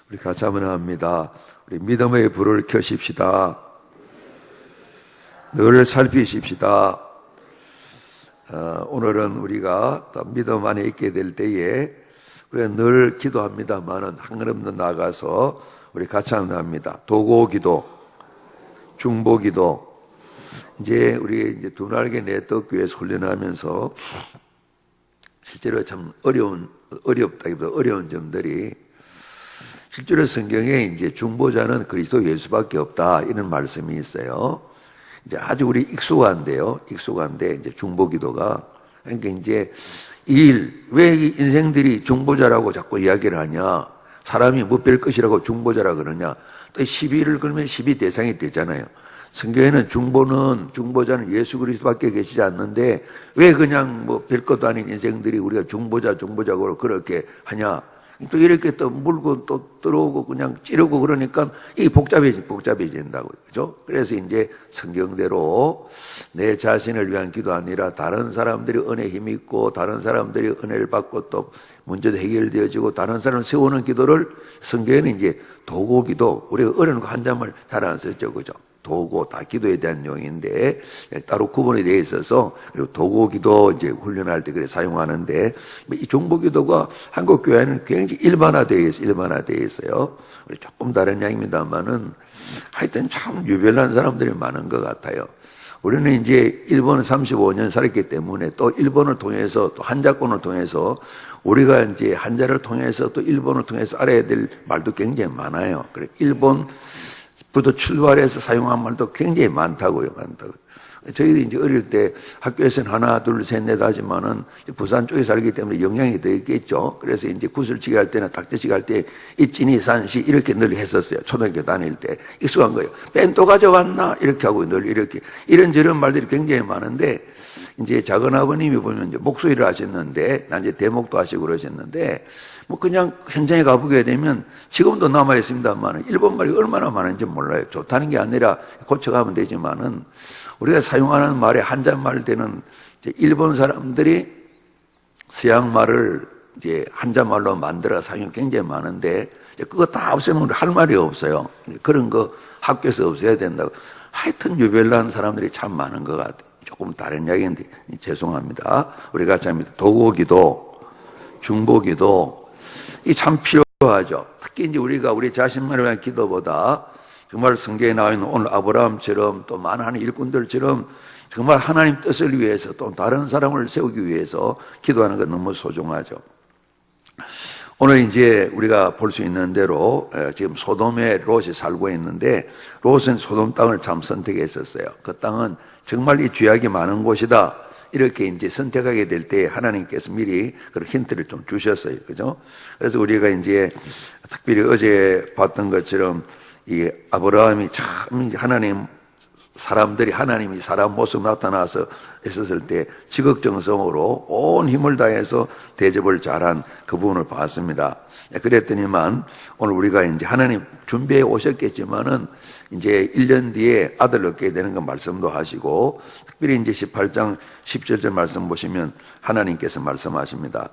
우리 같이 한번 합니다. 우리 믿음의 불을 켜십시다. 늘 살피십시다. 오늘은 우리가 믿음 안에 있게 될 때에 우리가 늘 기도합니다만은 한 걸음 더 나아가서 우리 같이 한번 합니다. 도고기도, 중보기도. 이제 우리 이제 두날개 내떡교회에서 훈련하면서 실제로 참 어렵다기보다 어려운 점들이, 실제로 성경에 이제 중보자는 그리스도 예수밖에 없다 이런 말씀이 있어요. 이제 아주 우리 익숙한데요. 익숙한데 이제 중보기도가, 그러니까 이제 왜 이 인생들이 중보자라고 자꾸 이야기를 하냐? 사람이 뭐 별 것이라고 중보자라 그러냐? 또 시비를 걸면 시비 대상이 되잖아요. 성경에는 중보자는 예수 그리스도밖에 계시지 않는데 왜 그냥 뭐 별것도 아닌 인생들이 우리가 중보자고 그렇게 하냐? 또 이렇게 또 물고 또 들어오고 그냥 찌르고 그러니까 이게 복잡해진다고. 그죠? 그래서 이제 성경대로 내 자신을 위한 기도 아니라 다른 사람들이 은혜 힘있고 다른 사람들이 은혜를 받고 또 문제도 해결되어지고 다른 사람을 세우는 기도를 성경에는 이제 도고기도, 우리가 어려운 거 한 잠을 잘 안 썼죠. 그죠? 도고 다 기도에 대한 용인데 따로 구분이 되어 있어서, 그리고 도고기도 이제 훈련할 때 그래 사용하는데, 이 중보기도가 한국 교회는 굉장히 일반화되어 있어요. 조금 다른 양입니다만은 하여튼 참 유별난 사람들이 많은 것 같아요. 우리는 이제 일본을 35년 살았기 때문에 또 일본을 통해서 또 한자권을 통해서 우리가 이제 한자를 통해서 또 일본을 통해서 알아야 될 말도 굉장히 많아요. 그래 일본부터 출발해서 사용한 말도 굉장히 많다고요. 저희도 이제 어릴 때 학교에서는 하나, 둘, 셋, 넷 하지만은 부산 쪽에 살기 때문에 영향이 더 있겠죠. 그래서 이제 구슬치기 할 때나 닥터치기 할 때 이찐이 산시 이렇게 늘 했었어요. 초등학교 다닐 때 익숙한 거예요. 뺀또 가져왔나 이렇게 하고 늘 이렇게 이런저런 말들이 굉장히 많은데, 이제 작은 아버님이 보면 이제 목소리를 하셨는데, 난 이제 대목도 하시고 그러셨는데, 뭐 그냥 현장에 가보게 되면 지금도 남아 있습니다만은 일본 말이 얼마나 많은지 몰라요. 좋다는 게 아니라 고쳐가면 되지만은, 우리가 사용하는 말에 한자말 되는 일본 사람들이 서양 말을 이제 한자말로 만들어 사용이 굉장히 많은데, 그거 다 없애면 할 말이 없어요. 그런 거 학교에서 없애야 된다고. 하여튼 유별난 사람들이 참 많은 것 같아요. 조금 다른 이야기인데 죄송합니다. 우리 같이 합니다. 도고기도, 중보기도, 이 참 필요하죠. 특히 이제 우리가 우리 자신만을 위한 기도보다 정말 성경에 나와 있는 오늘 아브라함처럼 또 많은 일꾼들처럼 정말 하나님 뜻을 위해서 또 다른 사람을 세우기 위해서 기도하는 건 너무 소중하죠. 오늘 이제 우리가 볼 수 있는 대로 지금 소돔에 롯이 살고 있는데, 롯은 소돔 땅을 참 선택했었어요. 그 땅은 정말 이 죄악이 많은 곳이다. 이렇게 이제 선택하게 될 때 하나님께서 미리 그런 힌트를 좀 주셨어요. 그죠? 그래서 우리가 이제 특별히 어제 봤던 것처럼 이 아브라함이 참 하나님이 사람 모습 나타나서 있었을 때 지극정성으로 온 힘을 다해서 대접을 잘한 그 부분을 봤습니다. 그랬더니만 오늘 우리가 이제 하나님 준비해 오셨겠지만은 이제 1년 뒤에 아들 얻게 되는 거 말씀도 하시고, 특별히 이제 18장 17절 말씀 보시면 하나님께서 말씀하십니다.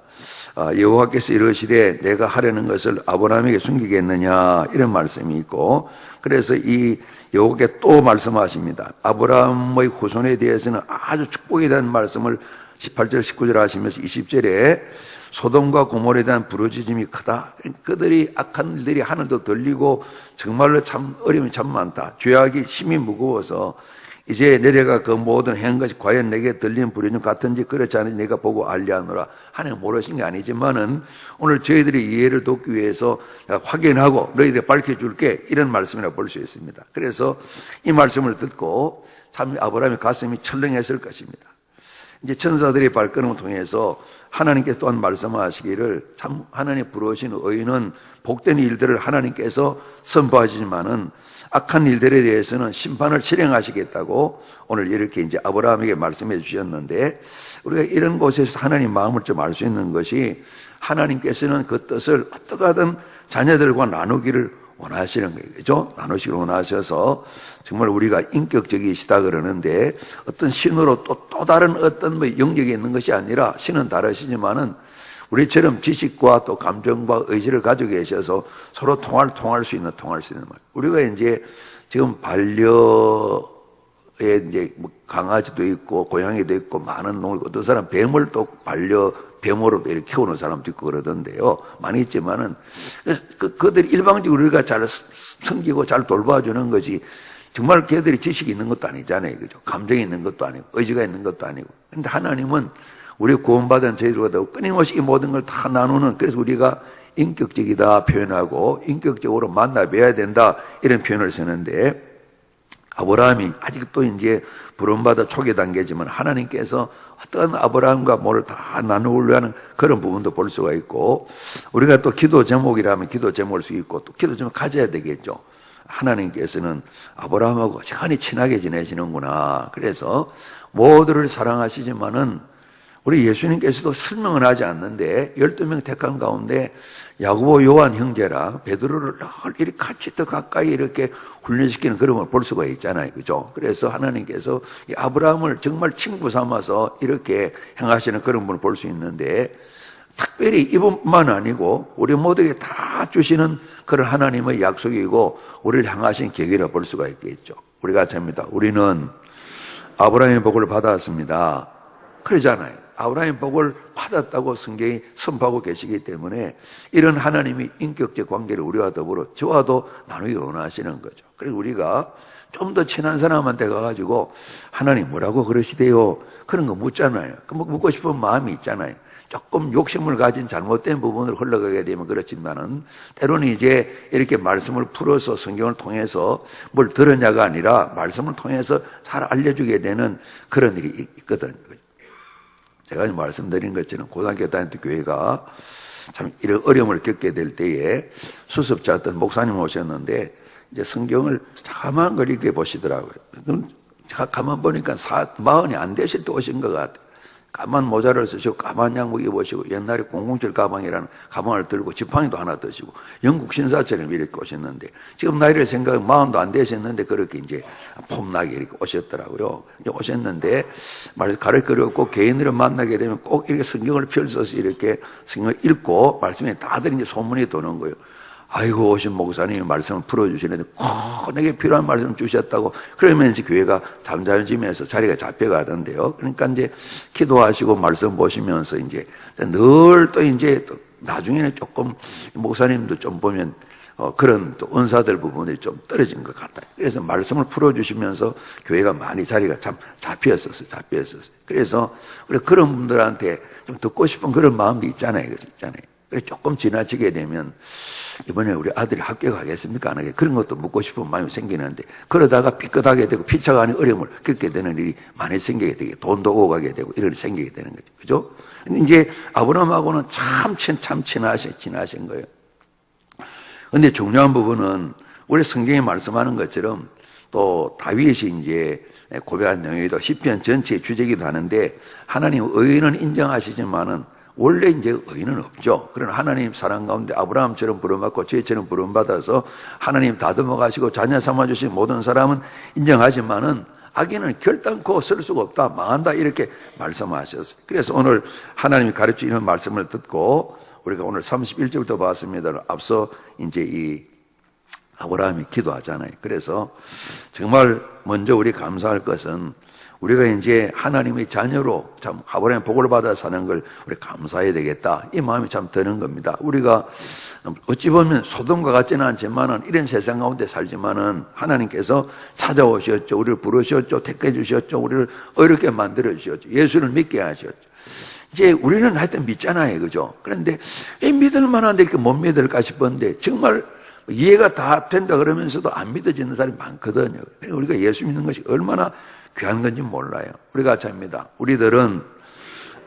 여호와께서 이르시되 내가 하려는 것을 아브라함에게 숨기겠느냐, 이런 말씀이 있고, 그래서 이 여호와께 또 말씀하십니다. 아브라함의 후손에 대해서는 아주 축복에 대한 말씀을 18절 19절 하시면서 20절에 소돔과 고모라에 대한 부르짖음이 크다. 그들이 악한 일들이 하늘도 들리고 정말로 참 어려움이 참 많다. 죄악이 심히 무거워서 이제 내려가 그 모든 행한 것이 과연 내게 들리는 부르짖음 같은지 그렇지 않은지 내가 보고 알리하노라. 하나님 모르신 게 아니지만은 오늘 저희들이 이해를 돕기 위해서 확인하고 너희들이 밝혀줄게, 이런 말씀이라고 볼 수 있습니다. 그래서 이 말씀을 듣고 참 아브라함의 가슴이 철렁했을 것입니다. 이제 천사들의 발걸음을 통해서 하나님께서 또한 말씀하시기를 참 하나님 부르신 의인은 복된 일들을 하나님께서 선포하시지만은 악한 일들에 대해서는 심판을 실행하시겠다고 오늘 이렇게 이제 아브라함에게 말씀해 주셨는데, 우리가 이런 곳에서 하나님 마음을 좀 알 수 있는 것이, 하나님께서는 그 뜻을 어떻게 하든 자녀들과 나누기를 원하시는 거예요. 그죠? 나누시기를 원하셔서 정말 우리가 인격적이시다 그러는데, 어떤 신으로 또 다른 어떤 영역에 있는 것이 아니라 신은 다르시지만은 우리처럼 지식과 또 감정과 의지를 가지고 계셔서 서로 통할 수 있는 말. 우리가 이제 지금 반려에 이제 뭐 강아지도 있고 고양이도 있고 많은 동물, 어떤 사람 뱀을 또 뱀으로도 이렇게 키우는 사람도 있고 그러던데요. 많이 있지만은 그들이 일방적으로 우리가 잘 섬기고 잘 돌봐주는 거지. 정말 걔들이 지식이 있는 것도 아니잖아요. 그죠? 감정이 있는 것도 아니고, 의지가 있는 것도 아니고. 근데 하나님은 우리 구원받은 저희들과 끊임없이 이 모든 걸 다 나누는, 그래서 우리가 인격적이다 표현하고, 인격적으로 만나 뵈야 된다, 이런 표현을 쓰는데, 아브라함이 아직도 이제 부름받아 초기 단계지만 하나님께서 어떤 아브라함과 뭘 다 나누려고 하는 그런 부분도 볼 수가 있고, 우리가 또 기도 제목이라면 기도 제목을 수 있고, 또 기도 제목 가져야 되겠죠. 하나님께서는 아브라함하고 시간이 친하게 지내시는구나. 그래서 모두를 사랑하시지만은 우리 예수님께서도 설명을 하지 않는데 12명 택한 가운데 야고보 요한 형제랑 베드로를 늘 이렇게 같이 더 가까이 이렇게 훈련시키는 그런 걸 볼 수가 있잖아요. 그죠? 그래서 하나님께서 이 아브라함을 정말 친구 삼아서 이렇게 행하시는 그런 분을 볼 수 있는데, 특별히 이분만 아니고 우리 모두에게 다 주시는 그런 하나님의 약속이고 우리를 향하신 계획이라 볼 수가 있겠죠. 우리가 같이 합니다. 우리는 아브라함의 복을 받았습니다. 그러잖아요. 아브라함의 복을 받았다고 성경이 선포하고 계시기 때문에 이런 하나님의 인격적 관계를 우리와 더불어 저와도 나누기 원하시는 거죠. 그래서 우리가 좀 더 친한 사람한테 가가지고 하나님 뭐라고 그러시대요? 그런 거 묻잖아요. 그 묻고 싶은 마음이 있잖아요. 조금 욕심을 가진 잘못된 부분을 흘러가게 되면 그렇지만은 때로는 이제 이렇게 말씀을 풀어서 성경을 통해서 뭘 들었냐가 아니라 말씀을 통해서 잘 알려주게 되는 그런 일이 있거든요. 제가 말씀드린 것처럼 고등학교 다닐 때 교회가 참 이런 어려움을 겪게 될 때에 수습자 어떤 목사님 오셨는데 이제 성경을 자만 그리게 보시더라고요. 가만 보니까 40이 안 되실 때 오신 것 같아요. 까만 모자를 쓰시고 까만 양복 입으시고 옛날에 007 가방이라는 가방을 들고 지팡이도 하나 드시고 영국 신사처럼 이렇게 오셨는데 지금 나이를 생각하면 40도 안 되셨는데 그렇게 이제 폼나게 이렇게 오셨더라고요. 오셨는데 말 가르쳐드렸고 개인으로 만나게 되면 꼭 이렇게 성경을 펼쳐서 이렇게 성경을 읽고 말씀에 다들 이제 소문이 도는 거예요. 아이고 오신 목사님이 말씀을 풀어주시는데 꼭 내게 필요한 말씀 주셨다고 그러면서 교회가 잠잠해지면서 자리가 잡혀가던데요. 그러니까 이제 기도하시고 말씀 보시면서 이제 늘 또 이제 또 나중에는 조금 목사님도 좀 보면 그런 또 은사들 부분이 좀 떨어진 것 같아요. 그래서 말씀을 풀어주시면서 교회가 많이 자리가 참 잡혔었어요. 그래서 우리 그런 분들한테 좀 듣고 싶은 그런 마음도 있잖아요. 그래 조금 지나치게 되면 이번에 우리 아들이 합격하겠습니까? 안 하게 그런 것도 묻고 싶은 마음이 생기는데 그러다가 삐끗하게 되고 피차가는 어려움을 겪게 되는 일이 많이 생기게 되고 돈도 오가게 되고 이런 일이 생기게 되는 거죠. 그죠? 근데 이제 아브라함하고는 참 친하신 거예요. 근데 중요한 부분은 우리 성경에 말씀하는 것처럼 또 다윗이 이제 고백한 내용이도 시편 전체의 주제이기도 하는데 하나님 의인은 인정하시지만은 원래 이제 의인은 없죠. 그러나 하나님 사랑 가운데 아브라함처럼 부름받고 저희처럼 부름받아서 하나님 다듬어 가시고 자녀 삼아주신 모든 사람은 인정하지만은 악인은 결단코 쓸 수가 없다. 망한다. 이렇게 말씀하셨어요. 그래서 오늘 하나님이 가르치는 말씀을 듣고 우리가 오늘 31절부터 봤습니다. 앞서 이제 이 아브라함이 기도하잖아요. 그래서 정말 먼저 우리 감사할 것은 우리가 이제 하나님의 자녀로 참 아브라함의 복을 받아 사는 걸 우리 감사해야 되겠다. 이 마음이 참 드는 겁니다. 우리가 어찌 보면 소돔과 같지는 않지만은 이런 세상 가운데 살지만은 하나님께서 찾아오셨죠. 우리를 부르셨죠. 택해 주셨죠. 우리를 어렵게 만들어 주셨죠. 예수를 믿게 하셨죠. 이제 우리는 하여튼 믿잖아요. 그죠? 그런데 왜 믿을 만한데 이렇게 못 믿을까 싶었는데 정말 이해가 다 된다 그러면서도 안 믿어지는 사람이 많거든요. 우리가 예수 믿는 것이 얼마나 귀한 건지 몰라요. 우리가 같이 합니다. 우리들은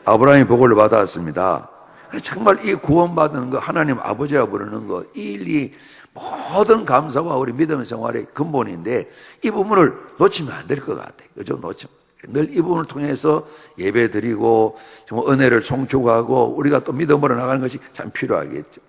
아브라함의 복을 받았습니다. 정말 이 구원받는 거, 하나님 아버지라 부르는 거, 이 일이 모든 감사와 우리 믿음 생활의 근본인데 이 부분을 놓치면 안 될 것 같아요. 그죠? 놓치면. 늘 이 부분을 통해서 예배 드리고 정말 은혜를 송축하고 우리가 또 믿음으로 나가는 것이 참 필요하겠죠.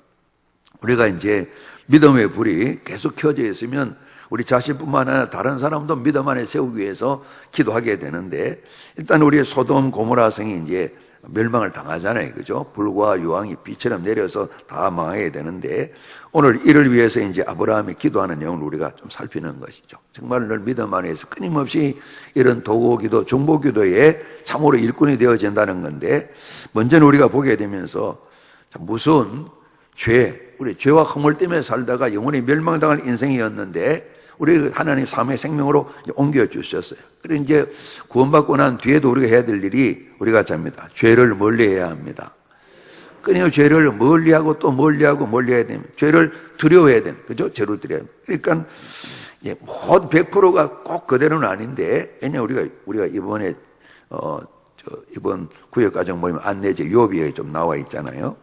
우리가 이제 믿음의 불이 계속 켜져 있으면 우리 자신뿐만 아니라 다른 사람도 믿음 안에 세우기 위해서 기도하게 되는데 일단 우리 소돔 고모라 성이 이제 멸망을 당하잖아요. 그죠? 불과 유황이 비처럼 내려서 다 망하게 되는데, 오늘 이를 위해서 이제 아브라함이 기도하는 내용을 우리가 좀 살피는 것이죠. 정말 늘 믿음 안에서 끊임없이 이런 도고기도, 중보기도에 참으로 일꾼이 되어진다는 건데, 먼저는 우리가 보게 되면서 참 무서운 우리 죄와 허물 때문에 살다가 영원히 멸망당할 인생이었는데, 우리 하나님 삶의 생명으로 옮겨주셨어요. 그리고 이제 구원받고 난 뒤에도 우리가 해야 될 일이 우리가 잡니다. 죄를 멀리해야 합니다. 끊임없이 죄를 멀리하고 또 멀리하고 멀리해야 됩니다. 죄를 두려워해야 됩니다. 그죠? 죄를 두려워야 됩니다. 그러니까 모든 100%가 꼭 그대로는 아닌데, 왜냐면 우리가 이번에 이번 구역가정 모임 안내제 요비에 좀 나와 있잖아요.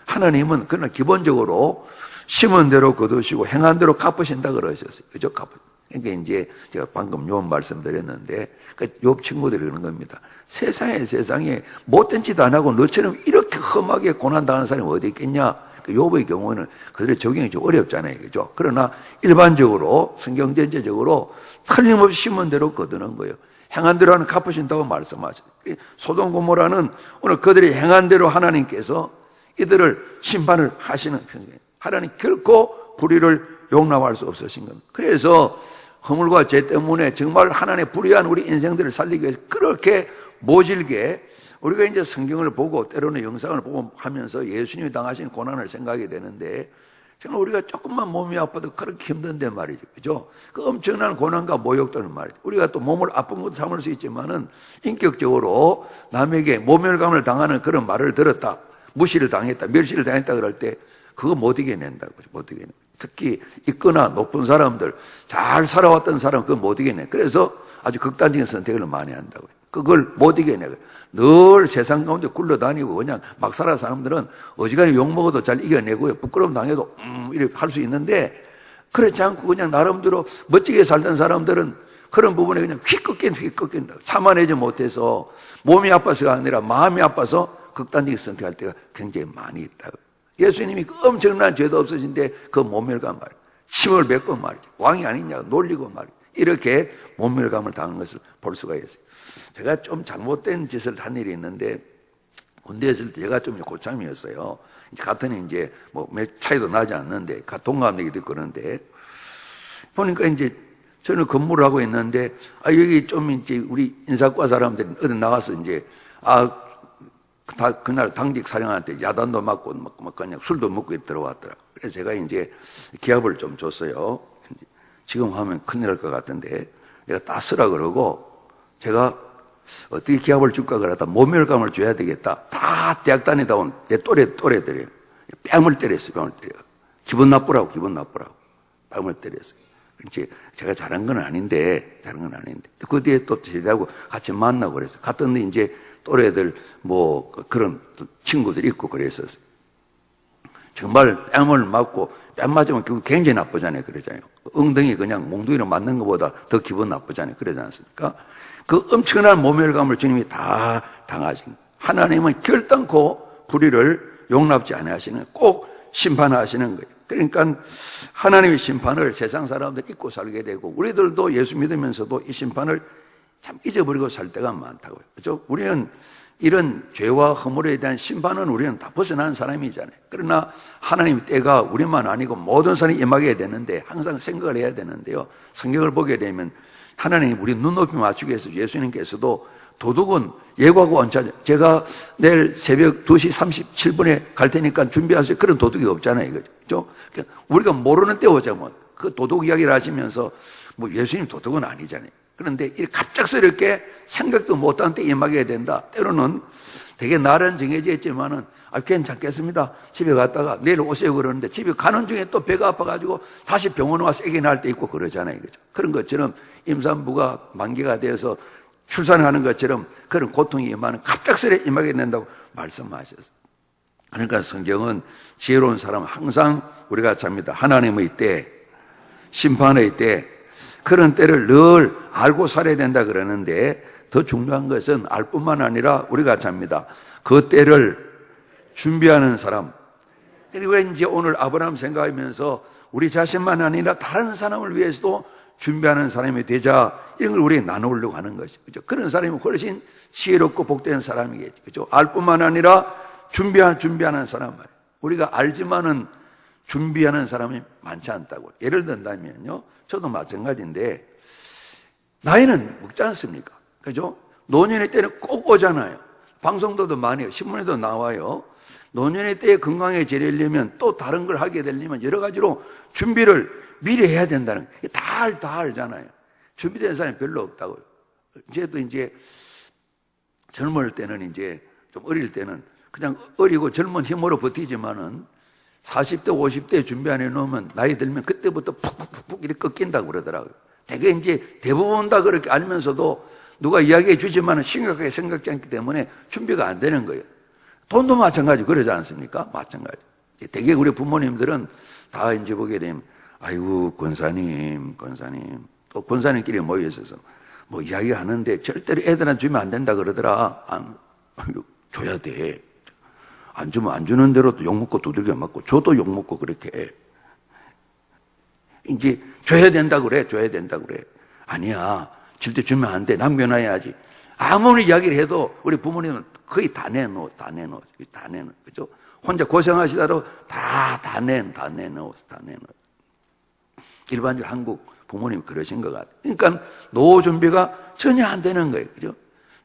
하나님은 그러나 기본적으로 심은 대로 거두시고 행한 대로 갚으신다 그러셨어요. 그죠? 그러니까 이제 제가 방금 욥 말씀드렸는데, 욥 친구들이 그러는 겁니다. 세상에 못된 짓 안 하고 너처럼 이렇게 험하게 고난당하는 사람이 어디 있겠냐? 욥의 경우는 그들의 적용이 좀 어렵잖아요. 그죠? 그러나 일반적으로 성경 전체적으로 틀림없이 심은 대로 거두는 거예요. 행한 대로 하는 갚으신다고 말씀하셨어요. 소돔 고모라는 오늘 그들이 행한 대로 하나님께서 이들을 심판을 하시는 편이에요. 하나님 결코 불의를 용납할 수 없으신 겁니다. 그래서 허물과 죄 때문에 정말 하나님의 불의한 우리 인생들을 살리기 위해서 그렇게 모질게 우리가 이제 성경을 보고 때로는 영상을 보고 하면서 예수님이 당하신 고난을 생각하게 되는데, 정말 우리가 조금만 몸이 아파도 그렇게 힘든데 말이죠. 그죠? 그 엄청난 고난과 모욕들은 말이죠. 우리가 또 몸을 아픈 것도 참을 수 있지만은 인격적으로 남에게 모멸감을 당하는 그런 말을 들었다, 무시를 당했다, 멸시를 당했다 그럴 때 그거 못 이겨낸다고. 못 이겨내. 특히 있거나 높은 사람들, 잘 살아왔던 사람 그거 못 이겨내. 그래서 아주 극단적인 선택을 많이 한다고요. 그걸 못 이겨내. 늘 세상 가운데 굴러다니고 그냥 막 살아 사람들은 어지간히 욕먹어도 잘 이겨내고요. 부끄러움 당해도 이렇게 할 수 있는데, 그렇지 않고 그냥 나름대로 멋지게 살던 사람들은 그런 부분에 그냥 휙 꺾인다. 참아내지 못해서 몸이 아파서가 아니라 마음이 아파서 극단적인 선택할 때가 굉장히 많이 있다고. 예수님이 그 엄청난 죄도 없으신데 그 모멸감 말이에요. 침을 뱉고 말이죠. 왕이 아니냐 놀리고 말이에요. 이렇게 모멸감을 당한 것을 볼 수가 있어요. 제가 좀 잘못된 짓을 한 일이 있는데, 군대에 있을 때 제가 좀 고참이었어요. 같은 이제 몇 차이도 나지 않는데 동갑내기도 있고 그런데, 보니까 이제 저는 근무를 하고 있는데, 여기 좀 이제 우리 인사과 사람들이 어디 나가서 이제 그날 당직 사령한테 야단도 맞고 막 그냥 술도 먹고 들어왔더라. 그래서 제가 이제 기합을 좀 줬어요. 지금 하면 큰일 날 것 같은데, 내가 따쓰라 그러고, 제가 어떻게 기합을 줄까 그러다 모멸감을 줘야 되겠다. 다 대학 다니다 온 내 또래들이에요. 뺨을 때렸어요. 기분 나쁘라고. 뺨을 때렸어요. 그렇지. 제가 잘한 건 아닌데. 그 뒤에 또 제대하고 같이 만나고 그랬어요. 갔더니 이제 또래들 그런 친구들이 있고 그랬었어요. 정말 뺨을 맞고, 뺨 맞으면 기분 굉장히 나쁘잖아요. 그러잖아요. 엉덩이 그냥 몽둥이로 맞는 것보다 더 기분 나쁘잖아요. 그러지 않습니까? 그 엄청난 모멸감을 주님이 다 당하신 거예요. 하나님은 결단코 불의를 용납지 않으시는, 꼭 심판하시는 거예요. 그러니까 하나님의 심판을 세상 사람들이 잊고 살게 되고, 우리들도 예수 믿으면서도 이 심판을 참 잊어버리고 살 때가 많다고요. 그렇죠? 우리는 이런 죄와 허물에 대한 심판은 우리는 다 벗어난 사람이잖아요. 그러나 하나님의 때가 우리만 아니고 모든 사람이 임하게 되는데 항상 생각을 해야 되는데요. 성경을 보게 되면 하나님이 우리 눈높이 맞추기 위해서 예수님께서도 도둑은 예고하고 원차죠. 제가 내일 새벽 2시 37분에 갈 테니까 준비하세요. 그런 도둑이 없잖아요. 그죠? 그러니까 우리가 모르는 때 오자면 그 도둑 이야기를 하시면서 예수님 도둑은 아니잖아요. 그런데 이렇게 갑작스럽게 생각도 못한 때 임하게 된다. 때로는 되게 날은 정해져 있지만은 괜찮겠습니다. 집에 갔다가 내일 오세요 그러는데 집에 가는 중에 또 배가 아파가지고 다시 병원 와서 애기 낳을 때 있고 그러잖아요. 그죠? 그런 것처럼 임산부가 만기가 되어서 출산하는 것처럼 그런 고통이 임하는 갑작스레 임하게 된다고 말씀하셨어요. 그러니까 성경은 지혜로운 사람은 항상 우리가 잡니다. 하나님의 때, 심판의 때, 그런 때를 늘 알고 살아야 된다 그러는데, 더 중요한 것은 알 뿐만 아니라 우리가 잡니다. 그 때를 준비하는 사람. 그리고 이제 오늘 아브라함 생각하면서 우리 자신만 아니라 다른 사람을 위해서도 준비하는 사람이 되자 이런 걸 우리가 나누려고 하는 것이죠. 그죠? 그런 사람이 훨씬 지혜롭고 복된 사람이겠죠. 그죠? 알 뿐만 아니라 준비하는 사람 말이에요. 우리가 알지만은 준비하는 사람이 많지 않다고. 예를 든다면요. 저도 마찬가지인데 나이는 먹지 않습니까? 그죠? 노년의 때는 꼭 오잖아요. 방송도도 많이 해요. 신문에도 나와요. 노년의 때에 건강해지려면 또 다른 걸 하게 되려면 여러 가지로 준비를 미리 해야 된다는 거예요. 다 알잖아요. 준비된 사람이 별로 없다고요. 저도 이제 젊을 때는 이제 좀 어릴 때는 그냥 어리고 젊은 힘으로 버티지만은 40대, 50대 준비 안 해놓으면 나이 들면 그때부터 푹푹푹 이렇게 꺾인다고 그러더라고요. 되게 이제 대부분 다 그렇게 알면서도 누가 이야기해 주지만은 심각하게 생각지 않기 때문에 준비가 안 되는 거예요. 돈도 마찬가지 그러지 않습니까? 마찬가지. 되게 우리 부모님들은 다 이제 보게 되면 아이고 권사님 또 권사님끼리 모여 있어서 뭐 이야기하는데 절대로 애들한테 주면 안 된다 그러더라. 줘야 돼. 안 주면 안 주는 대로 또 욕먹고 두들겨 맞고 저도 욕먹고 그렇게 해. 이제 줘야 된다 그래. 아니야. 절대 주면 안 돼. 남겨놔야지. 아무리 이야기를 해도 우리 부모님은 거의 다 내놓어. 그죠? 혼자 고생하시다도 다 내놓어. 일반적으로 한국 부모님이 그러신 것 같아요. 그러니까 노후 준비가 전혀 안 되는 거예요. 그죠?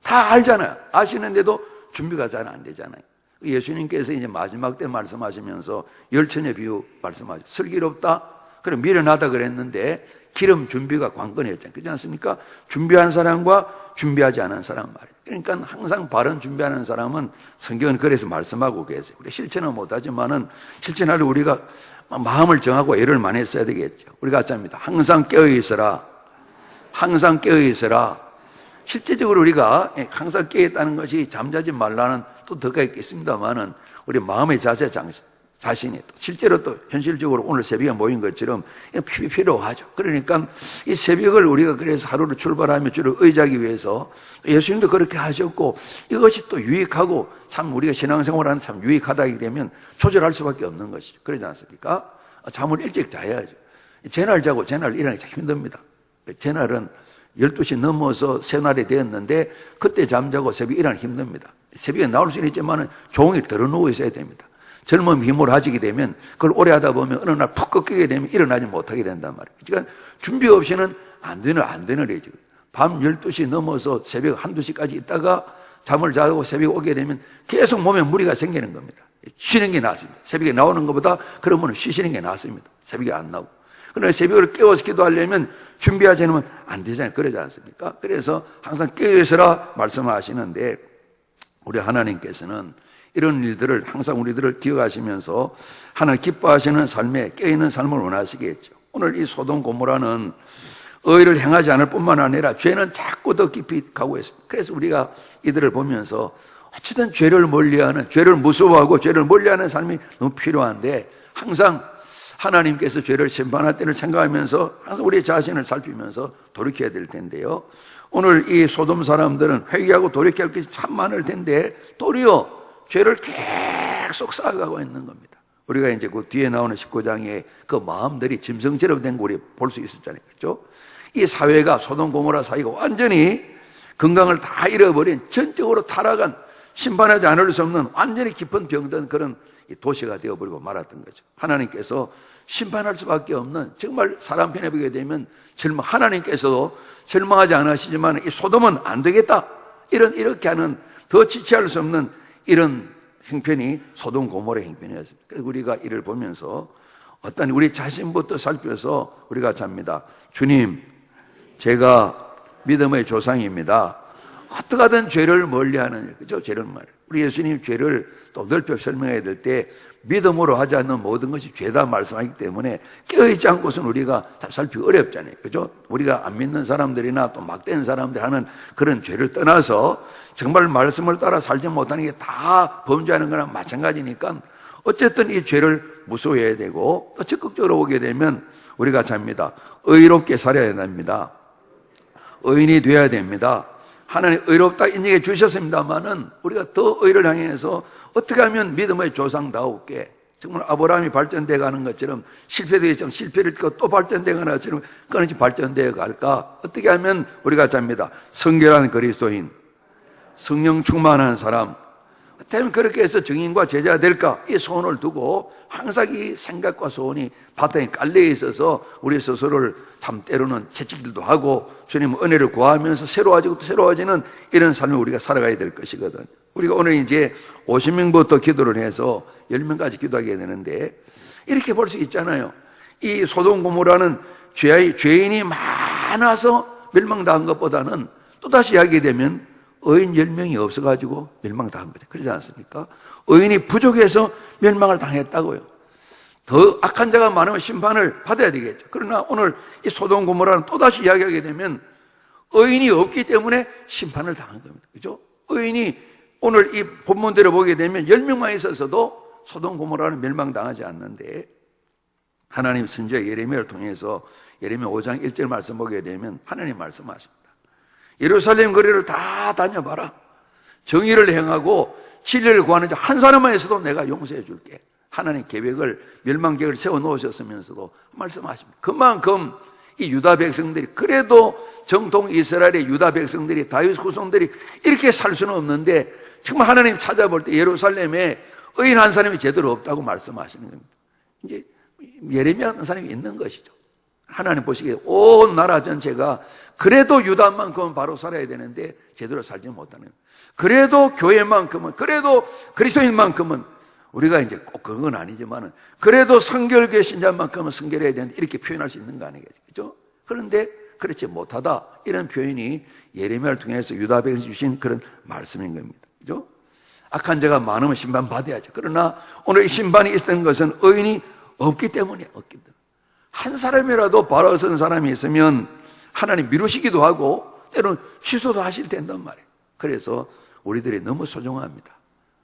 다 알잖아요. 아시는데도 준비가 잘 안 되잖아요. 예수님께서 이제 마지막 때 말씀하시면서 열천의 비유 말씀하셨어요. 슬기롭다? 그럼 미련하다 그랬는데 기름 준비가 관건이었잖아요. 그렇지 않습니까? 준비한 사람과 준비하지 않은 사람 말이에요. 그러니까 항상 바른 준비하는 사람은 성경은 그래서 말씀하고 계세요. 우리 실천은 못하지만은 실천하려 우리가 마음을 정하고 애를 많이 써야 되겠죠. 우리가 합니다. 항상 깨어있어라. 실제적으로 우리가 항상 깨어있다는 것이 잠자지 말라는 또 더 있겠습니다만은 우리 마음의 자신이 또 실제로 또 현실적으로 오늘 새벽에 모인 것처럼 필요하죠. 그러니까 이 새벽을 우리가 그래서 하루를 출발하며 주를 의지하기 위해서 예수님도 그렇게 하셨고 이것이 또 유익하고 참 우리가 신앙생활하는 참 유익하다게 되면 조절할 수밖에 없는 것이죠. 그러지 않습니까? 잠을 일찍 자야죠. 제날 자고 제날 일어나기 참 힘듭니다. 제날은 12시 넘어서 새날이 되었는데 그때 잠자고 새벽에 일어나기 힘듭니다. 새벽에 나올 수는 있지만 종일 들어 누워 있어야 됩니다. 젊음이 힘으로 하지게 되면 그걸 오래 하다 보면 어느 날 푹 꺾이게 되면 일어나지 못하게 된단 말이에요. 그러니까 준비 없이는 안 되는 일이죠. 밤 12시 넘어서 새벽 1~2시까지 있다가 잠을 자고 새벽에 오게 되면 계속 몸에 무리가 생기는 겁니다. 쉬는 게 낫습니다. 새벽에 나오는 것보다 그러면 쉬시는 게 낫습니다. 새벽에 안 나오고. 그러나 새벽을 깨워서 기도하려면 준비하지 않으면 안 되잖아요. 그러지 않습니까? 그래서 항상 깨어있으라 말씀하시는데 우리 하나님께서는 이런 일들을 항상 우리들을 기억하시면서 하나님 기뻐하시는 삶에 깨어있는 삶을 원하시겠죠. 오늘 이 소돔 고모라는 의를 행하지 않을 뿐만 아니라 죄는 자꾸 더 깊이 가고 있습니다. 그래서 우리가 이들을 보면서 어쨌든 죄를 멀리하는, 죄를 무서워하고 죄를 멀리하는 삶이 너무 필요한데 항상 하나님께서 죄를 심판할 때를 생각하면서 항상 우리 자신을 살피면서 돌이켜야 될 텐데요. 오늘 이 소돔 사람들은 회개하고 돌이켜야 할 것이 참 많을 텐데 도리어 죄를 계속 쌓아가고 있는 겁니다. 우리가 이제 그 뒤에 나오는 19장에 그 마음들이 짐승처럼 된 거 우리 볼 수 있었잖아요. 그렇죠? 이 사회가 소돔 고모라 사회가 완전히 건강을 다 잃어버린 전적으로 타락한 심판하지 않을 수 없는 완전히 깊은 병든 그런 도시가 되어버리고 말았던 거죠. 하나님께서 심판할 수밖에 없는 정말 사람 편에 보게 되면 하나님께서도 절망하지 않으시지만 이 소돔은 안 되겠다. 이렇게 하는 더 지체할 수 없는 이런 형편이 소돔 고모라의 형편이었습니다. 그래서 우리가 이를 보면서 어떤 우리 자신부터 살펴서 우리가 잡니다. 주님, 제가 믿음의 조상입니다. 어떻게 하든 죄를 멀리하는 일, 그죠? 죄를 멀리. 우리 예수님 죄를 또 넓혀 설명해야 될 때 믿음으로 하지 않는 모든 것이 죄다 말씀하기 때문에 깨어있지 않고서는 우리가 잘 살피기 어렵잖아요. 그죠? 우리가 안 믿는 사람들이나 또 막된 사람들 하는 그런 죄를 떠나서 정말 말씀을 따라 살지 못하는 게 다 범죄하는 거랑 마찬가지니까 어쨌든 이 죄를 무서워해야 되고 또 적극적으로 오게 되면 우리가 잡니다. 의롭게 살아야 됩니다. 의인이 되어야 됩니다. 하나님 의롭다 인정해 주셨습니다만은 우리가 더 의를 향해서 어떻게 하면 믿음의 조상다우게 정말 아브라함이 발전돼 가는 것처럼 실패되겠지만 실패를 또 발전돼 가는 것처럼 끊임없이 발전되어 갈까? 어떻게 하면 우리가 잡니다. 성결한 그리스도인, 성령 충만한 사람, 어떻게 그렇게 해서 증인과 제자가 될까? 이 소원을 두고 항상 이 생각과 소원이 바탕에 깔려 있어서 우리 스스로를 참 때로는 채찍질도 하고 주님 은혜를 구하면서 새로워지고 또 새로워지는 이런 삶을 우리가 살아가야 될 것이거든. 우리가 오늘 이제 50명부터 기도를 해서 10명까지 기도하게 되는데 이렇게 볼 수 있잖아요. 이 소돔 고모라는 죄인이 많아서 멸망당한 것보다는 또다시 이야기하게 되면 의인 10명이 없어가지고 멸망당한 거죠. 그러지 않습니까? 의인이 부족해서 멸망을 당했다고요. 더 악한 자가 많으면 심판을 받아야 되겠죠. 그러나 오늘 이 소돔 고모라는 또다시 이야기하게 되면 의인이 없기 때문에 심판을 당한 겁니다. 그죠? 의인이 오늘 이 본문대로 보게 되면 10명만 있었어도 소돔 고모라는 멸망당하지 않는데 하나님 선지자 예레미야를 통해서 예레미야 5장 1절 말씀 보게 되면 하나님 말씀하십니다. 예루살렘 거리를 다 다녀봐라. 정의를 행하고 진리를 구하는 자 한 사람만 있어도 내가 용서해 줄게. 하나님 계획을, 멸망 계획을 세워 놓으셨으면서도 말씀하십니다. 그만큼 이 유다 백성들이, 그래도 정통 이스라엘의 유다 백성들이, 다윗 후손들이 이렇게 살 수는 없는데 정말 하나님 찾아볼 때 예루살렘에 의인 한 사람이 제대로 없다고 말씀하시는 겁니다. 이제 예레미야 같은 사람이 있는 것이죠. 하나님 보시기에 온 나라 전체가 그래도 유다만큼은 바로 살아야 되는데 제대로 살지 못하는, 그래도 교회만큼은, 그래도 그리스도인만큼은, 우리가 이제 꼭 그건 아니지만은 그래도 성결교회 신자만큼은 성결해야 되는데 이렇게 표현할 수 있는 거 아니겠죠? 그런데 그렇지 못하다, 이런 표현이 예레미야를 통해서 유다 백성이 주신 그런 말씀인 겁니다. 그죠? 악한 자가 많으면 심판 받아야죠. 그러나 오늘 이 심판이 있었던 것은 의인이 없기 때문에, 없기 때문에. 한 사람이라도 바로 선 사람이 있으면 하나님 미루시기도 하고 때로는 취소도 하실 텐단 말이에요. 그래서 우리들이 너무 소중합니다.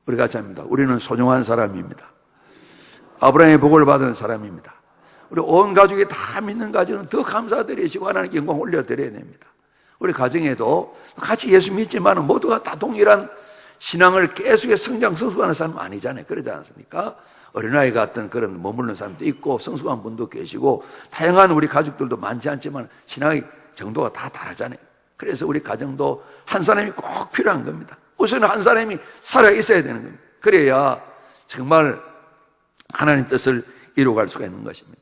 우리 같이 합니다. 우리는 소중한 사람입니다. 아브라함의 복을 받은 사람입니다. 우리 온 가족이 다 믿는 가정은 더 감사드리시고 하나님께 영광 올려드려야 됩니다. 우리 가정에도 같이 예수 믿지만 모두가 다 동일한 신앙을 계속해서 성장하는 사람은 아니잖아요. 그러지 않습니까? 어린아이 같은 그런 머무르는 사람도 있고 성숙한 분도 계시고 다양한 우리 가족들도 많지 않지만 신앙의 정도가 다 다르잖아요. 그래서 우리 가정도 한 사람이 꼭 필요한 겁니다. 우선 한 사람이 살아 있어야 되는 겁니다. 그래야 정말 하나님 뜻을 이루어갈 수가 있는 것입니다.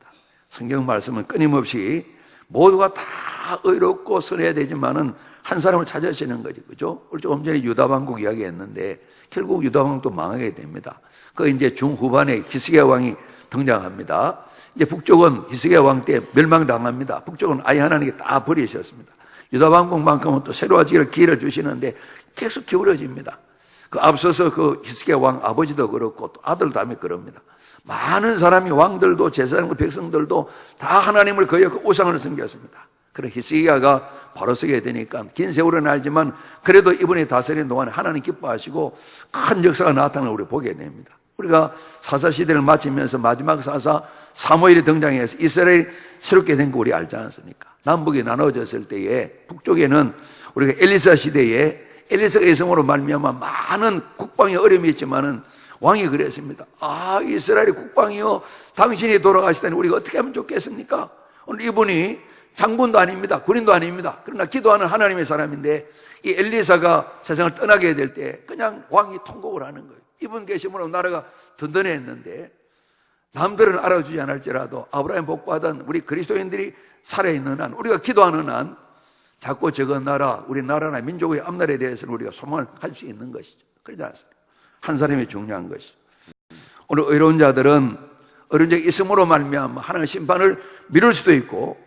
성경 말씀은 끊임없이 모두가 다 의롭고 선해야 되지만은 한 사람을 찾아주시는 거죠. 그죠? 우리 조금 전에 유다왕국 이야기했는데 결국 유다왕국도 망하게 됩니다. 그 이제 중후반에 히스기야 왕이 등장합니다. 이제 북쪽은 히스기야 왕 때 멸망당합니다. 북쪽은 아예 하나님께 다 버리셨습니다. 유다왕국만큼은 또 새로워지기를 기회를 주시는데 계속 기울어집니다. 그 앞서서 그 히스기야 왕 아버지도 그렇고 또 아들 다음에 그럽니다. 많은 사람이 왕들도 제사장들 백성들도 다 하나님을 거역하고 우상을 섬겼습니다. 그래 히스기야가 바로 서게 되니까 긴 세월은 알지만 그래도 이분이 다스리는 동안에 하나님 기뻐하시고 큰 역사가 나타나는 걸 우리 보게 됩니다. 우리가 사사시대를 마치면서 마지막 사사 사무엘이 등장해서 이스라엘이 새롭게 된 거 우리 알지 않습니까? 남북이 나눠졌을 때에 북쪽에는 우리가 엘리사 시대에 엘리사가 이성으로 말미암아 많은 국방에 어려움이 있지만은 왕이 그랬습니다. 아, 이스라엘의 국방이요, 당신이 돌아가시다니 우리가 어떻게 하면 좋겠습니까? 오늘 이분이 장군도 아닙니다. 군인도 아닙니다. 그러나 기도하는 하나님의 사람인데 이 엘리사가 세상을 떠나게 될 때 그냥 왕이 통곡을 하는 거예요. 이분 계심으로 나라가 든든했는데 남들은 알아주지 않을지라도 아브라함 복받은 우리 그리스도인들이 살아있는 한, 우리가 기도하는 한 작고 적은 나라, 우리 나라나 민족의 앞날에 대해서는 우리가 소망을 할 수 있는 것이죠. 그러지 않습니까? 한 사람이 중요한 것이죠. 오늘 의로운 자들은 의로운 자가 있음으로 말미암아 하나님의 심판을 미룰 수도 있고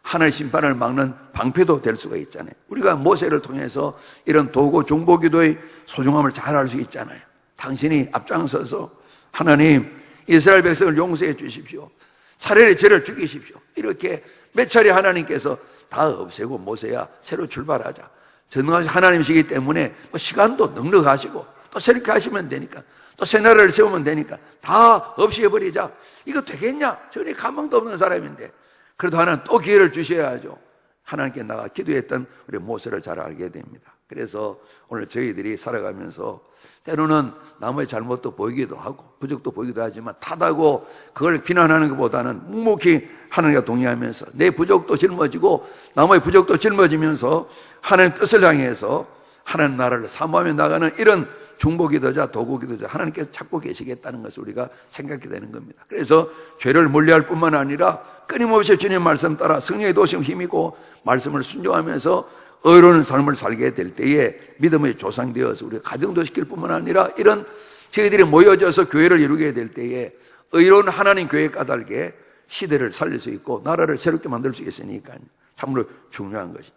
하나님의 심판을 막는 방패도 될 수가 있잖아요. 우리가 모세를 통해서 이런 도고 중보기도의 소중함을 잘 알 수 있잖아요. 당신이 앞장서서 하나님 이스라엘 백성을 용서해 주십시오. 차라리 저를 죽이십시오. 이렇게 몇 차례 하나님께서 다 없애고 모세야 새로 출발하자. 전능하신 하나님이시기 때문에 뭐 시간도 넉넉하시고 또 새롭게 하시면 되니까 또 새 나라를 세우면 되니까 다 없이 해버리자. 이거 되겠냐? 전에 가망도 없는 사람인데 그래도 하나님 또 기회를 주셔야죠. 하나님께 나가 기도했던 우리 모세를 잘 알게 됩니다. 그래서 오늘 저희들이 살아가면서 때로는 남의 잘못도 보이기도 하고 부족도 보이기도 하지만 탓하고 그걸 비난하는 것보다는 묵묵히 하나님과 동의하면서 내 부족도 짊어지고 남의 부족도 짊어지면서 하나님 뜻을 향해서 하나님 나라를 사모하며 나가는 이런 중보기도자, 도구기도자 하나님께서 찾고 계시겠다는 것을 우리가 생각하게 되는 겁니다. 그래서 죄를 멀리할 뿐만 아니라 끊임없이 주님 말씀 따라 성령의 도심 힘이고 말씀을 순종하면서 의로운 삶을 살게 될 때에 믿음의 조상되어서 우리가 가정도 시킬 뿐만 아니라 이런 저희들이 모여져서 교회를 이루게 될 때에 의로운 하나님 교회 까닭에 시대를 살릴 수 있고 나라를 새롭게 만들 수 있으니까 참으로 중요한 것이죠.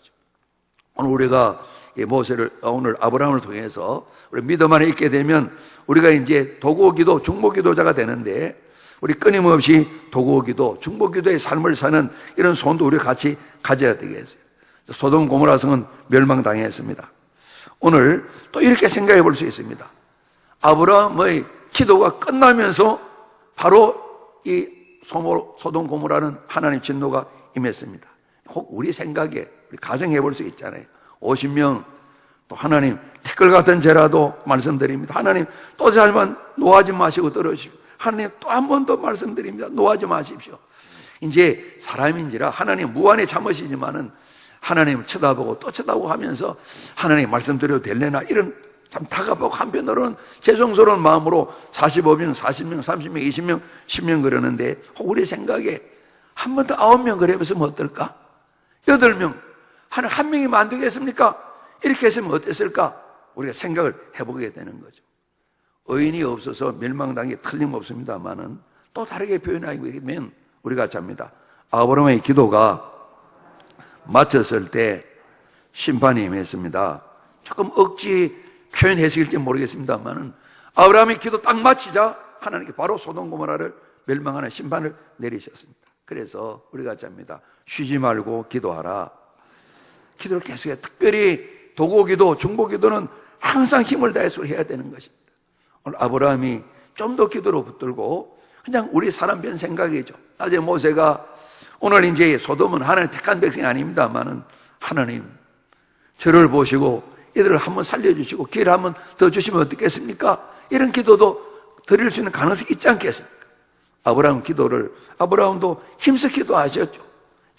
오늘 우리가 오늘 아브라함을 통해서 우리 믿음 안에 있게 되면 우리가 이제 도구기도, 중보기도자가 되는데 우리 끊임없이 도구기도, 중보기도의 삶을 사는 이런 손도 우리 같이 가져야 되겠어요. 소돔 고모라 성은 멸망당했습니다. 오늘 또 이렇게 생각해 볼 수 있습니다. 아브라함의 기도가 끝나면서 바로 이 소돔 고모라는 하나님 진노가 임했습니다. 혹 우리 생각에 우리 가정해 볼 수 있잖아요. 50명 또 하나님 티끌 같은 죄라도 말씀드립니다. 하나님 또 잘만 노하지 마시고 들으시고 하나님 또 한 번 더 말씀드립니다. 노하지 마십시오. 이제 사람인지라 하나님 무한히 참으시지만은 하나님을 쳐다보고 또 쳐다보고 하면서 하나님 말씀드려도 될래나 이런 참 다가보고 한편으로는 죄송스러운 마음으로 45명, 40명, 30명, 20명, 10명 그러는데 우리 생각에 한 번 더 9명 그래봤으면 어떨까? 8명 한 명이면 안 되겠습니까? 이렇게 했으면 어땠을까? 우리가 생각을 해보게 되는 거죠. 의인이 없어서 멸망당이 틀림없습니다만은 또 다르게 표현하면 우리가 잡니다. 아브라함의 기도가 마쳤을 때 심판이 임했습니다. 조금 억지 표현했을지 모르겠습니다만은 아브라함의 기도 딱 마치자 하나님께 바로 소돔 고모라를 멸망하는 심판을 내리셨습니다. 그래서 우리가 잡니다. 쉬지 말고 기도하라. 기도를 계속해야 특별히 도구기도, 중보기도는 항상 힘을 다해서 해야 되는 것입니다. 오늘 아브라함이 좀 더 기도로 붙들고 그냥 우리 사람 편 생각이죠. 낮에 모세가 오늘 이제 소돔은 하나님 택한 백성이 아닙니다만은 하나님 저를 보시고 이들을 한번 살려주시고 기회를 한번 더 주시면 어떻겠습니까? 이런 기도도 드릴 수 있는 가능성이 있지 않겠습니까? 아브라함도 힘써 기도하셨죠.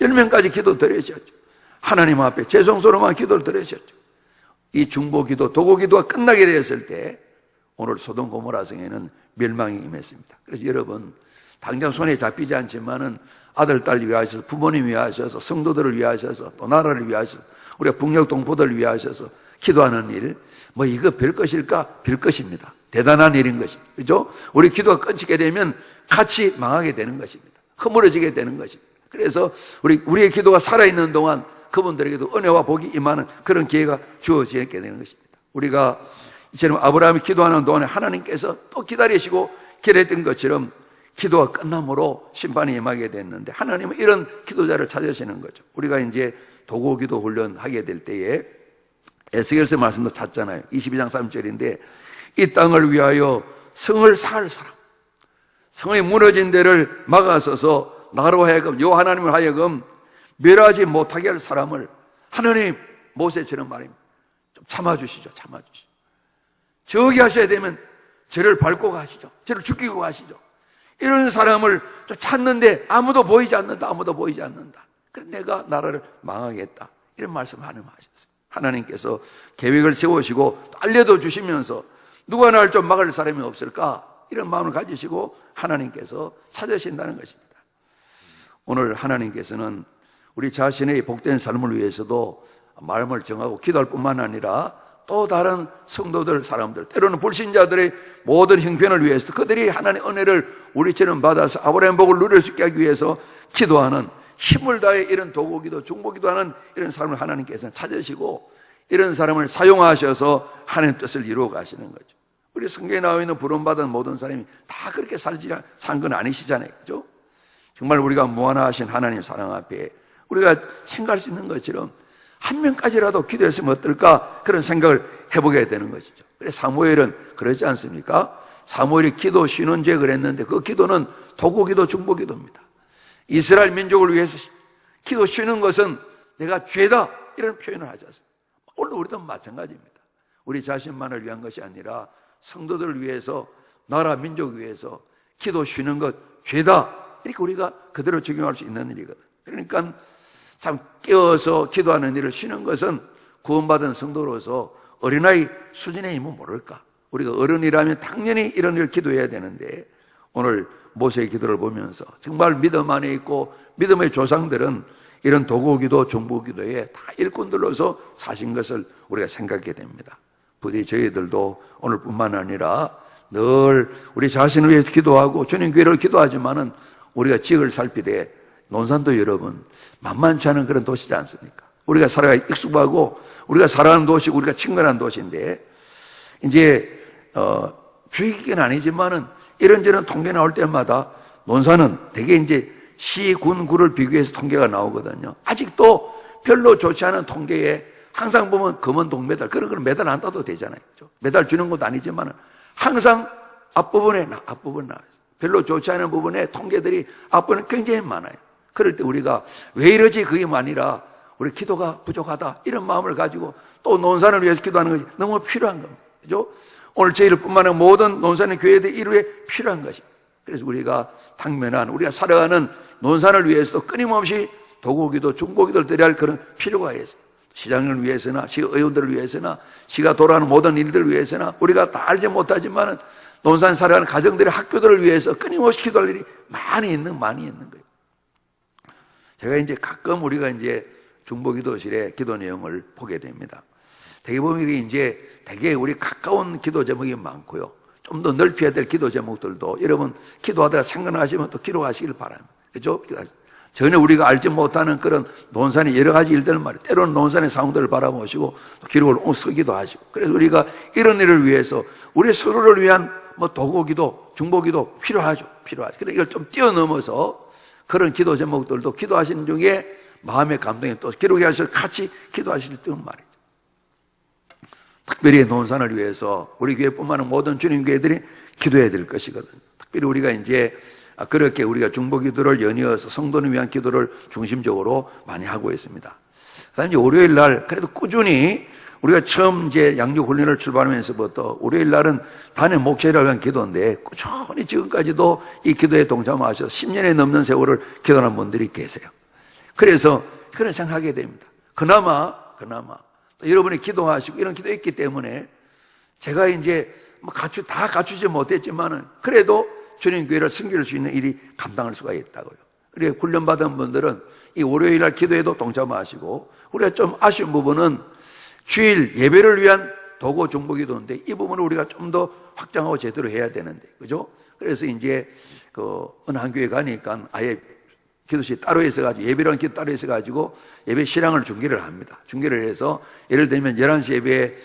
10명까지 기도 드리셨죠. 하나님 앞에 죄송스러운 기도를 드리셨죠. 이 중보기도, 도구기도가 끝나게 되었을 때 오늘 소돔 고모라 성에는 멸망이 임했습니다. 그래서 여러분 당장 손에 잡히지 않지만은 아들, 딸 위하셔서 부모님 위하셔서 성도들을 위하셔서 또 나라를 위하셔서 우리가 북녘 동포들을 위하셔서 기도하는 일, 이거 별 것일까? 별 것입니다. 대단한 일인 것입니다. 그죠? 우리 기도가 끊기게 되면 같이 망하게 되는 것입니다. 허물어지게 되는 것입니다. 그래서 우리의 기도가 살아있는 동안 그분들에게도 은혜와 복이 임하는 그런 기회가 주어지게 되는 것입니다. 우리가 이처럼 아브라함이 기도하는 동안에 하나님께서 또 기다리시고 기다렸던 것처럼 기도가 끝남으로 심판이 임하게 됐는데 하나님은 이런 기도자를 찾으시는 거죠. 우리가 이제 도구기도 훈련하게 될 때에 에스겔서 말씀도 찾잖아요. 22장 3절인데 이 땅을 위하여 성을 살 사람, 성의 무너진 데를 막아서서 나로 하여금 요 하나님을 하여금 멸하지 못하게 할 사람을 하나님 모세처럼 말입니다. 좀 참아주시죠. 저기 하셔야 되면 저를 밟고 가시죠. 저를 죽이고 가시죠. 이런 사람을 좀 찾는데 아무도 보이지 않는다. 그래서 내가 나라를 망하겠다. 이런 말씀을 하셨어요. 하나님께서 계획을 세우시고 알려도 주시면서 누가 나를 좀 막을 사람이 없을까? 이런 마음을 가지시고 하나님께서 찾으신다는 것입니다. 오늘 하나님께서는 우리 자신의 복된 삶을 위해서도 마음을 정하고 기도할 뿐만 아니라 또 다른 성도들, 사람들, 때로는 불신자들의 모든 형편을 위해서 그들이 하나님의 은혜를 우리처럼 받아서 아브라함 복을 누릴 수 있게 하기 위해서 기도하는 힘을 다해 이런 도구기도, 중보기도하는 이런 사람을 하나님께서는 찾으시고 이런 사람을 사용하셔서 하나님 뜻을 이루어 가시는 거죠. 우리 성경에 나와 있는 부름받은 모든 사람이 다 그렇게 산 건 아니시잖아요. 그죠? 정말 우리가 무한하신 하나님 사랑 앞에 우리가 생각할 수 있는 것처럼 한 명까지라도 기도했으면 어떨까 그런 생각을 해보게 되는 것이죠. 그래서 사무엘은 그러지 않습니까? 사무엘이 기도 쉬는 죄 그랬는데 그 기도는 도구기도, 중보기도입니다. 이스라엘 민족을 위해서 기도 쉬는 것은 내가 죄다 이런 표현을 하지 않습니까? 오늘 우리도 마찬가지입니다. 우리 자신만을 위한 것이 아니라 성도들을 위해서, 나라 민족 위해서 기도 쉬는 것 죄다, 이렇게 우리가 그대로 적용할 수 있는 일이거든. 그러니까 참 깨어서 기도하는 일을 쉬는 것은 구원받은 성도로서 어린아이 수준이면 모를까. 우리가 어른이라면 당연히 이런 일을 기도해야 되는데, 오늘 모세의 기도를 보면서 정말 믿음 안에 있고 믿음의 조상들은 이런 도구기도, 중보기도에 다 일꾼들로서 사신 것을 우리가 생각하게 됩니다. 부디 저희들도 오늘뿐만 아니라 늘 우리 자신을 위해서 기도하고 주님 교회를 기도하지만은 우리가 지역을 살피되 논산도 여러분 만만치 않은 그런 도시지 않습니까? 우리가 살아가 익숙하고 우리가 살아가는 도시고 우리가 친근한 도시인데, 이제 주의기는 아니지만은 이런저런 통계 나올 때마다 논산은 되게 이제 시, 군, 구를 비교해서 통계가 나오거든요. 아직도 별로 좋지 않은 통계에 항상 보면 금은 동메달, 그런 걸 메달 안 따도 되잖아요. 그렇죠? 메달 주는 것도 아니지만 항상 앞부분에 나와요. 별로 좋지 않은 부분에 통계들이 앞부분에 굉장히 많아요. 그럴 때 우리가 왜 이러지? 그게 아니라 우리 기도가 부족하다, 이런 마음을 가지고 또 논산을 위해서 기도하는 것이 너무 필요한 겁니다. 그죠? 오늘 저희를 뿐만 아니라 모든 논산의 교회들 이루에 필요한 것입니다. 그래서 우리가 당면한, 우리가 살아가는 논산을 위해서도 끊임없이 도구기도, 중보기도를 드려야 할 그런 필요가 있어요. 시장을 위해서나, 시의원들을 위해서나, 시가 돌아가는 모든 일들을 위해서나, 우리가 다 알지 못하지만 논산 살아가는 가정들의 학교들을 위해서 끊임없이 기도할 일이 많이 있는 거예요. 제가 이제 가끔 우리가 이제 중보기도실의 기도 내용을 보게 됩니다. 되게 보면 이제 되게 우리 가까운 기도 제목이 많고요. 좀 더 넓혀야 될 기도 제목들도 여러분 기도하다가 생각나시면 또 기록하시길 바랍니다. 그죠? 전혀 우리가 알지 못하는 그런 논산의 여러 가지 일들 말이에요. 때로는 논산의 상황들을 바라보시고 또 기록을 쓰기도 하시고. 그래서 우리가 이런 일을 위해서 우리 서로를 위한 도구기도, 중보기도 필요하죠. 그래서 이걸 좀 뛰어넘어서 그런 기도 제목들도 기도하시는 중에 마음의 감동이 또 기록해 하셔서 같이 기도하실 때 말이죠. 특별히 논산을 위해서 우리 교회뿐만 아니라 모든 주님 교회들이 기도해야 될 것이거든요. 특별히 우리가 이제 그렇게 우리가 중보기도를 연이어서 성도를 위한 기도를 중심적으로 많이 하고 있습니다. 그다음에 이제 월요일 날 그래도 꾸준히 우리가 처음 이제 양육 훈련을 출발하면서부터 월요일 날은 단회 목회를 위한 기도인데 꾸준히 지금까지도 이 기도에 동참하셔서 10년이 넘는 세월을 기도하는 분들이 계세요. 그래서 그런 생각하게 됩니다. 그나마 또 여러분이 기도하시고 이런 기도 있기 때문에 제가 이제 다 갖추지 못했지만은 그래도 주님 교회를 섬길 수 있는 일이 감당할 수가 있다고요. 그리고 훈련받은 분들은 이 월요일 날 기도에도 동참하시고, 우리가 좀 아쉬운 부분은 주일 예배를 위한 도구 중보기도인데 이 부분을 우리가 좀 더 확장하고 제대로 해야 되는데, 그죠? 그래서 이제 어느 한 교회 가니까 아예 기도실 따로 있어가지고, 예배라는 기도 따로 있어가지고 예배 실황을 중계를 합니다. 중계를 해서 예를 들면 11시 예배에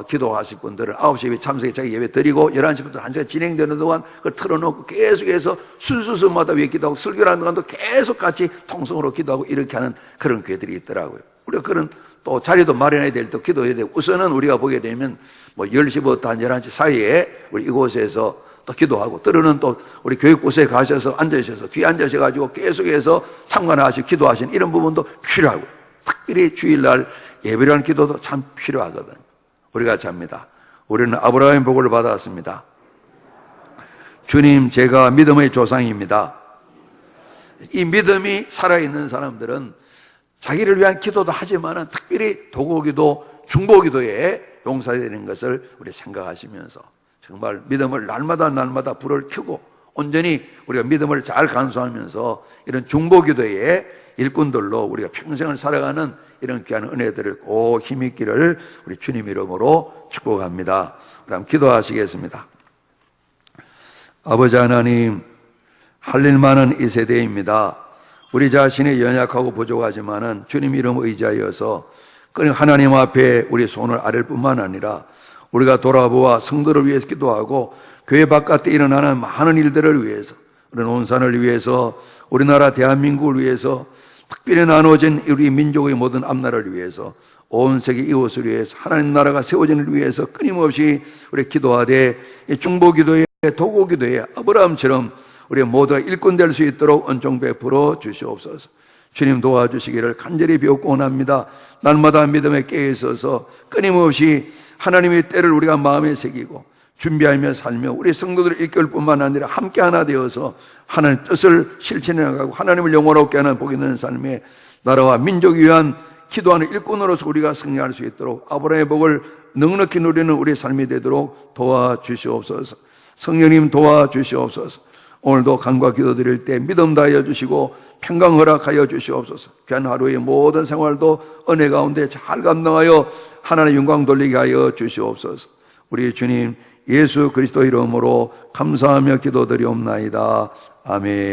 기도하실 분들은 9시 예배 참석해 자기 예배 드리고 11시부터 1시간 진행되는 동안 그걸 틀어놓고 계속해서 순서마다 위에 기도하고, 설교하는 동안도 계속 같이 통성으로 기도하고 이렇게 하는 그런 교회들이 있더라고요. 우리가 그런 또 자리도 마련해야 될 때 기도해야 되고, 우선은 우리가 보게 되면 10시부터 한 11시 사이에 우리 이곳에서 또 기도하고, 때로는 또 우리 교육부서에 가셔서 앉으셔서 뒤에 앉으셔가지고 계속해서 참관하시고 기도하시는 이런 부분도 필요하고요. 특별히 주일날 예배라는 기도도 참 필요하거든요. 우리가 잡니다. 우리는 아브라함의 복을 받았습니다. 주님, 제가 믿음의 조상입니다. 이 믿음이 살아있는 사람들은 자기를 위한 기도도 하지만 특별히 도구기도, 중보기도에 용사되는 것을 우리 생각하시면서 정말 믿음을 날마다 불을 켜고 온전히 우리가 믿음을 잘 간수하면서 이런 중보기도의 일꾼들로 우리가 평생을 살아가는 이런 귀한 은혜들을 꼭 힘있기를 우리 주님 이름으로 축복합니다. 그럼 기도하시겠습니다. 아버지 하나님, 할 일 많은 이 세대입니다. 우리 자신이 연약하고 부족하지만은 주님 이름 의지하여서 하나님 앞에 우리 손을 아랠 뿐만 아니라 우리가 돌아보아 성도를 위해서 기도하고 교회 바깥에 일어나는 많은 일들을 위해서, 우리 논산을 위해서, 우리나라 대한민국을 위해서, 특별히 나눠진 우리 민족의 모든 앞나라를 위해서, 온 세계 이웃을 위해서, 하나님 나라가 세워지는 위해서 끊임없이 우리 기도하되 중보기도에, 도구기도에 아브라함처럼 우리 모두가 일꾼 될 수 있도록 은총 베풀어 주시옵소서. 주님 도와주시기를 간절히 비옵고 원합니다. 날마다 믿음에 깨어있어서 끊임없이 하나님의 때를 우리가 마음에 새기고 준비하며 살며 우리 성도들 일깨울 뿐만 아니라 함께 하나 되어서 하나님의 뜻을 실천해 나가고 하나님을 영원롭게 하는 복 있는 삶에 나라와 민족을 위한 기도하는 일꾼으로서 우리가 승리할 수 있도록 아브라함의 복을 넉넉히 누리는 우리의 삶이 되도록 도와주시옵소서. 성령님 도와주시옵소서. 오늘도 간과 기도 드릴 때 믿음 다하여 주시고 평강 허락하여 주시옵소서. 귀한 하루의 모든 생활도 은혜 가운데 잘 감당하여 하나님의 영광 돌리게 하여 주시옵소서. 우리 주님 예수 그리스도 이름으로 감사하며 기도드리옵나이다. 아멘.